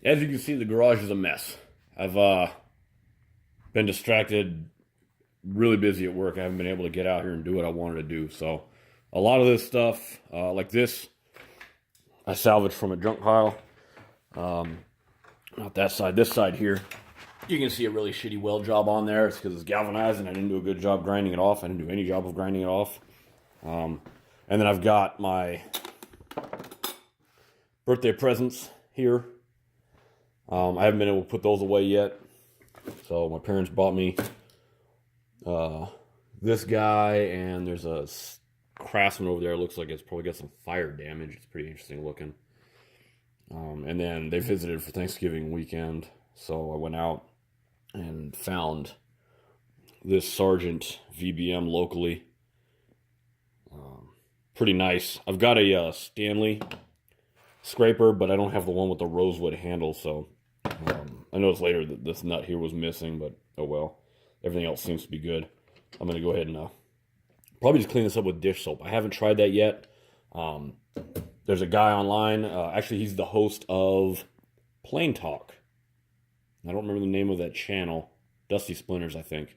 As you can see, the garage is a mess. I've been distracted, really busy at work. I haven't been able to get out here and do what I wanted to do. So a lot of this stuff, like this, I salvaged from a junk pile. Not that side, this side here. You can see a really shitty weld job on there. It's because it's galvanized and I didn't do a good job grinding it off. I didn't do any job of grinding it off. And then I've got my birthday presents here. I haven't been able to put those away yet. So my parents bought me this guy, and there's a Craftsman over there. It looks like it's probably got some fire damage. It's pretty interesting looking. And then they visited for Thanksgiving weekend. So I went out and found this Sargent VBM locally. Pretty nice. I've got a Stanley scraper, but I don't have the one with the rosewood handle, so I noticed later that this nut here was missing, but oh well. Everything else seems to be good. I'm going to go ahead and probably just clean this up with dish soap. I haven't tried that yet. There's a guy online. Actually, he's the host of Plain Talk. I don't remember the name of that channel. Dusty Splinters, I think.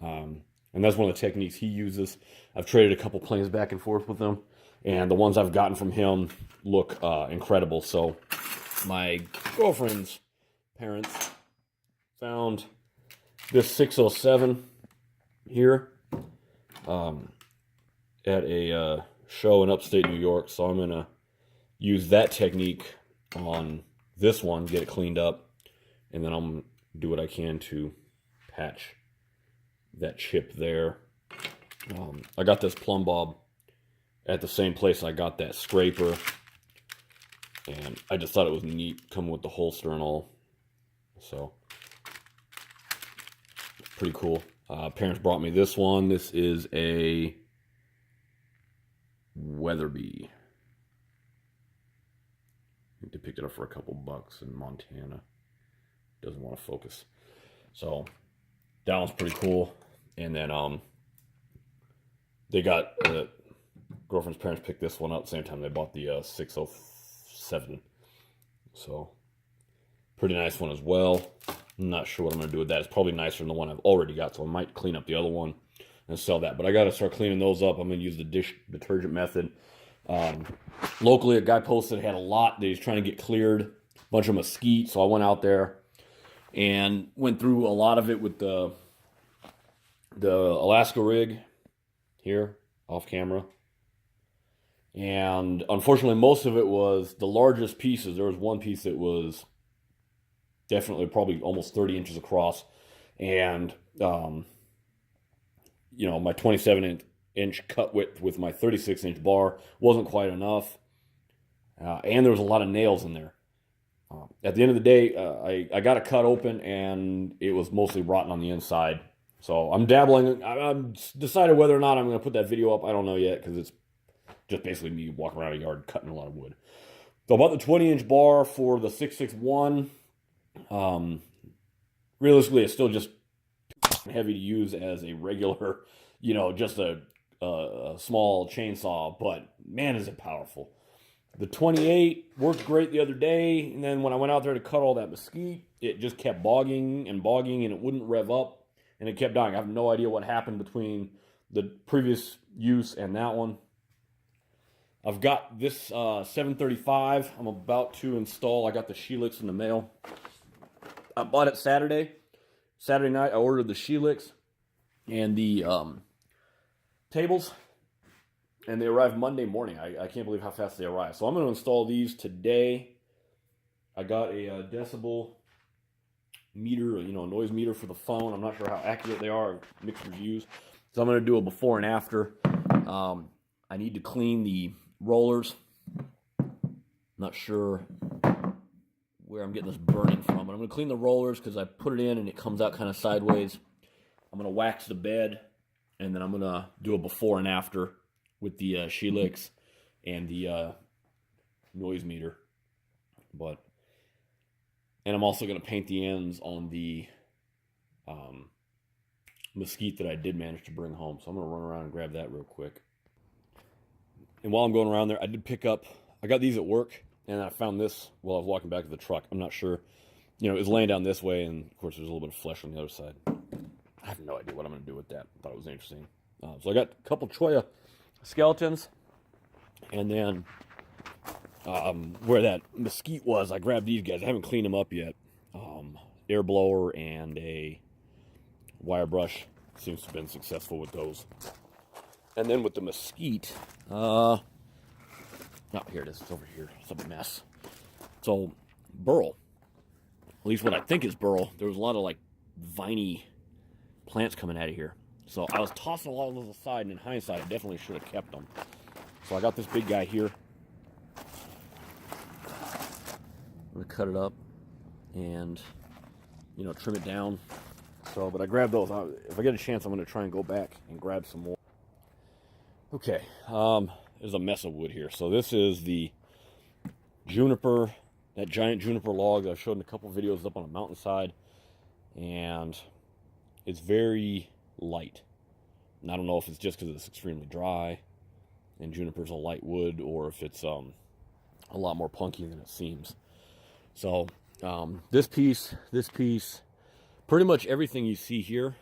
And that's one of the techniques he uses. I've traded a couple planes back and forth with him, and the ones I've gotten from him look incredible. So my girlfriend's parents found this 607 here at a show in upstate New York. So I'm going to use that technique on this one, get it cleaned up, and then I'm going to do what I can to patch that chip there. I got this plumb bob at the same place I got that scraper, and I just thought it was neat coming with the holster and all. So pretty cool. Parents brought me this one. This is a Weatherby. I think they picked it up for a couple bucks in Montana. Doesn't want to focus. So that one's pretty cool. And then they got girlfriend's parents picked this one up at the same time they bought the 607. So pretty nice one as well. I'm not sure what I'm going to do with that. It's probably nicer than the one I've already got, so I might clean up the other one and sell that. But I got to start cleaning those up. I'm going to use the dish detergent method. Locally, a guy posted had a lot that he's trying to get cleared, a bunch of mesquite. So I went out there and went through a lot of it with the Alaska rig here off camera. And unfortunately, most of it was the largest pieces. There was one piece that was definitely probably almost 30 inches across. And, you know, my 27-inch cut width with my 36-inch bar wasn't quite enough. And there was a lot of nails in there. At the end of the day, I got it cut open, and it was mostly rotten on the inside. So I'm dabbling. I'm decided whether or not I'm going to put that video up. I don't know yet, because it's just basically me walking around a yard cutting a lot of wood. So about the 20-inch bar for the 661. Realistically, it's still just heavy to use as a regular, you know, just a small chainsaw. But man, is it powerful. The 28 worked great the other day, and then when I went out there to cut all that mesquite, it just kept bogging, and it wouldn't rev up. And it kept dying. I have no idea what happened between the previous use and that one. I've got this 735 I'm about to install. I got the Shelix in the mail. I bought it Saturday. Saturday night, I ordered the Shelix and the tables. And they arrived Monday morning. I can't believe how fast they arrived. So I'm going to install these today. I got a decibel meter, you know, noise meter for the phone. I'm not sure how accurate they are. Mixed reviews. So I'm going to do a before and after. I need to clean the rollers. Not sure where I'm getting this burning from, but I'm going to clean the rollers because I put it in and it comes out kind of sideways. I'm going to wax the bed, and then I'm going to do a before and after with the Shelix and the noise meter. And I'm also going to paint the ends on the mesquite that I did manage to bring home. So I'm going to run around and grab that real quick. And while I'm going around there, I got these at work. And I found this while I was walking back to the truck. I'm not sure. You know, it was laying down this way, and of course there's a little bit of flesh on the other side. I have no idea what I'm going to do with that. I thought it was interesting. So I got a couple Choya skeletons, and then where that mesquite was, I grabbed these guys. I haven't cleaned them up yet. Air blower and a wire brush. Seems to have been successful with those. And then with the mesquite, oh, here it is. It's over here. It's a mess. So, burl. At least what I think is burl. There was a lot of, like, viney plants coming out of here. So I was tossing a lot of those aside, and in hindsight, I definitely should have kept them. So I got this big guy here. I'm going to cut it up and, you know, trim it down. So, but I grabbed those. If I get a chance, I'm going to try and go back and grab some more. Okay, there's a mess of wood here. So this is the juniper, that giant juniper log that I've showed in a couple videos up on a mountainside. And it's very light. And I don't know if it's just because it's extremely dry and juniper's a light wood, or if it's a lot more punky than it seems. So this piece, pretty much everything you see here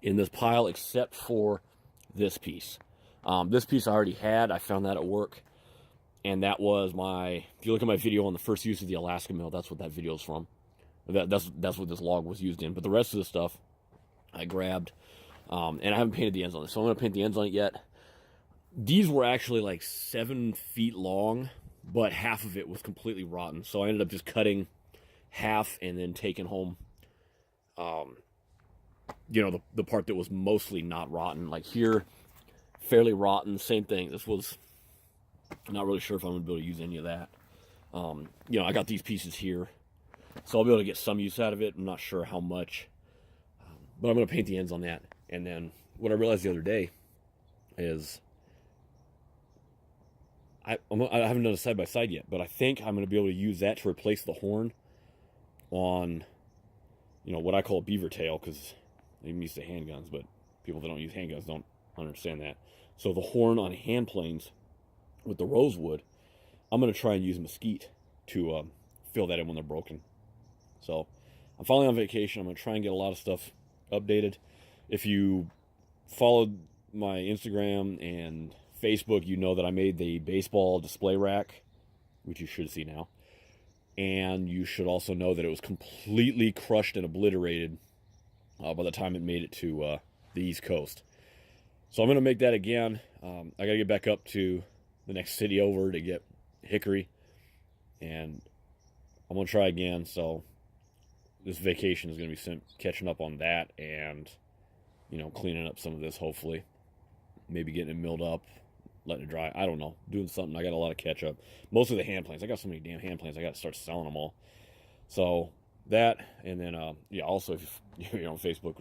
in this pile except for this piece. This piece I already had. I found that at work. And that was my, if you look at my video on the first use of the Alaska mill, that's what that video is from. That's what this log was used in. But the rest of the stuff I grabbed. And I haven't painted the ends on this, so I'm going to paint the ends on it yet. These were actually like 7 feet long, but half of it was completely rotten. So I ended up just cutting half and then taking home, you know, the part that was mostly not rotten. Like here, fairly rotten, same thing. This was, I'm not really sure if I'm going to be able to use any of that. You know, I got these pieces here, so I'll be able to get some use out of it. I'm not sure how much, but I'm going to paint the ends on that. And then what I realized the other day is I haven't done a side-by-side yet, but I think I'm going to be able to use that to replace the horn on, you know, what I call a beaver tail, because I'm used to handguns, but people that don't use handguns don't understand that. So the horn on hand planes with the rosewood, I'm going to try and use mesquite to fill that in when they're broken. So I'm finally on vacation. I'm going to try and get a lot of stuff updated. If you followed my Instagram and Facebook, you know that I made the baseball display rack, which you should see now. And you should also know that it was completely crushed and obliterated by the time it made it to the East Coast. So I'm going to make that again. I got to get back up to the next city over to get hickory. And I'm going to try again. So this vacation is going to be catching up on that and, you know, cleaning up some of this, hopefully. Maybe getting it milled up, letting it dry. I don't know. Doing something. I got a lot of catch up. Most of the hand planes. I got so many damn hand planes. I got to start selling them all. So that, and then, yeah, also if you're on Facebook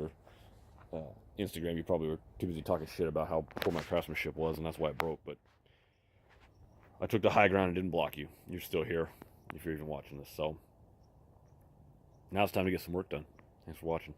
or Instagram, you probably were too busy talking shit about how poor my craftsmanship was, and that's why it broke. But I took the high ground and didn't block you. You're still here if you're even watching this. So now it's time to get some work done. Thanks for watching.